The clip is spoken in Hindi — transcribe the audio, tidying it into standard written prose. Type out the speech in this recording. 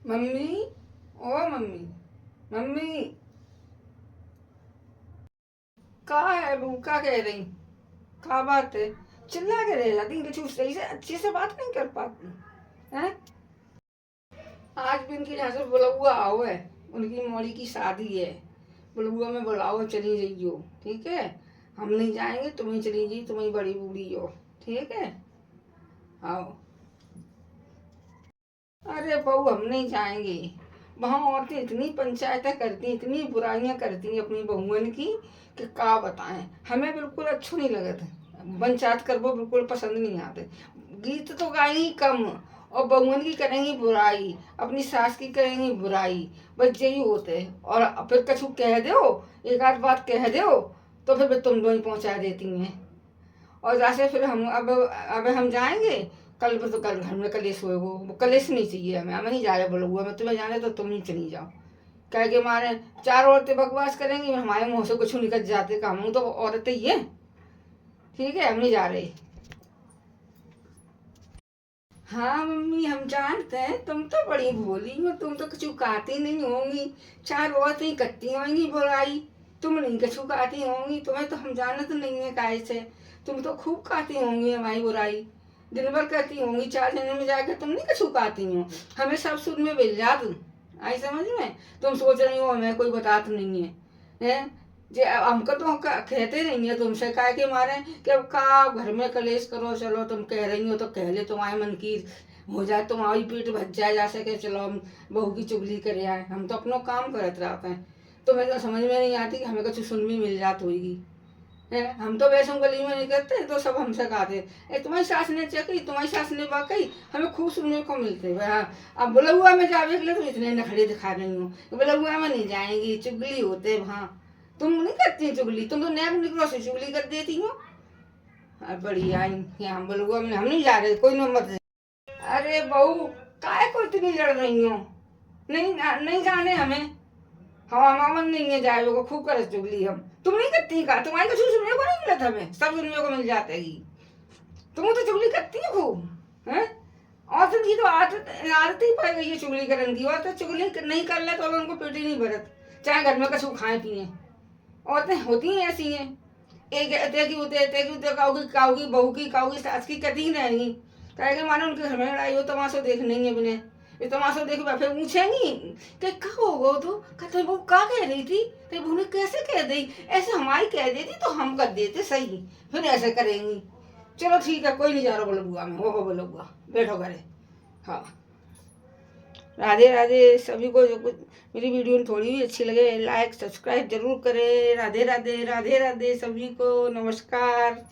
मम्मी, ओ मम्मी, मम्मी, का है बहू, का कह रही? का बात है? चिल्ला के रह जाती, कुछ सही से अच्छे से बात नहीं कर पाती हैं? आज भी इनके यहाँ से बुलौआ आओ है, उनकी मौली की शादी है। बुलौआ में बुलाओ, चली जाइयो। ठीक है, हम नहीं जाएंगे, तुम ही चली जाइए, तुम ही बड़ी बूढ़ी हो। ठीक है, आओ। अरे बहू, हम नहीं जाएंगे। वहाँ औरतें इतनी पंचायतें करती, इतनी बुराइयां करती हैं अपनी बहुअन की, कि का बताएं। हमें बिल्कुल अच्छो नहीं लगता, पंचायत करबो बिल्कुल पसंद नहीं आते। गीत तो गाएंगी कम, और बहुअन की करेंगी बुराई, अपनी सास की करेंगी बुराई। बस यही होते। और फिर कछु कह दो, एक आध बात कह दो, तो फिर तुम दो ही पहुंचा देती हैं। और जैसे फिर हम अब हम जाएंगे। कल तो कल घर में कलेश हुए, वो कलेश नहीं चाहिए हमें, हमें नहीं जा रहे बोलो हुआ, मैं तुम्हें जाने तो तुम ही चली जाओ। कह के मारे चार औरतें बकवास करेंगी, हमारे मुंह से कुछ निकल जाते, काम तो औरतें ही है। ठीक है, हम नहीं जा रहे। हाँ मम्मी, हम जानते हैं, तुम तो बड़ी भोली हो, तुम तो कुछ काती नहीं होंगी। चार औरतें ही करती होंगी बुराई, तुम नहीं कछु काती होंगी। तुम्हें तो हम जानते नहीं है काय से, तुम तो खूब काती होंगी हमारी बुराई। दिन भर करती होंगी, चार जने में जाकर तुम नहीं कछु काती हो। हमें सब सुन में मिल जा तुम, आई समझ में। तुम सोच रही हो हमें कोई बतात नहीं है, हैं? जे हमको तो कहते नहीं है तुमसे, काय के मारे कि अब का घर में कलेश करो, चलो तुम कह रही हो तो कह ले, तुम्हारे मन की हो जाए, तुम्हारी पेट भज जाए, जा सके चलो हम बहू की चुगली करे आए। हम तो अपना काम करते रहते हैं, तुम्हें तो समझ में नहीं आती कि हमें कुछ सुन भी मिल जात होगी। है, हम तो वैसे गली में निकलते तो सब हमसे कहते, ए तुम्हारी सास ने चकी, तुम्हारी सास ने बाकई। हमें खूब सुनने को मिलते हाँ। अब बुलहुआ में जावे के लिए तो इतने नखड़े दिखा रही हूँ, बुलहुआ में नहीं जाएंगी, चुगली होते वहाँ। तुम नहीं करती चुगली, तुम तो नैब निकलो से चुगली कर देती हो। बढ़िया, यहाँ बुलहुआ में हम नहीं जा रहे, कोई नंबर। अरे बहू, काय को इतनी लड़ रही हो? नहीं नहीं जाने हमें, हवा मन नहीं है जाए को खूब कर चुगली हम। तुम नहीं करती का, तुम्हारी कुछ सुनने को नहीं मिलता, हमें सब सुनने को मिल जाता है। तुम तो चुगली करती हो खूब, हैं? औरत की तो आदत आदत ही पड़ गई है चुगली करने की। औरत चुगली नहीं कर ले तो उनको पेट ही नहीं भरत, चाहे घर में कछु खाए पिए। औरतें होती हैं ऐसी हैं, एक एते की उते, एते की उते, काऊ की बहू की, काऊ की सास की कती ही रहेंगी। कहेंगे मानो उनके घर में लड़ाई हो, तमाशा देख नहीं है बिने। ये तमाशा देख फिर पूछेंगी कि का हो गो, तो कहते वो का कह रही थी, तो बहू ने कैसे कह दी, ऐसे हमारी कह देती तो हम कर देते सही, फिर ऐसे करेंगी। चलो ठीक है, कोई नहीं जा रहा बोलो बुआ में, हो बोलो बुआ, बैठो घरे। हाँ, राधे राधे सभी को। जो कुछ मेरी वीडियो थोड़ी भी अच्छी लगे, लाइक सब्सक्राइब जरूर करें। राधे राधे, राधे राधे सभी को, नमस्कार।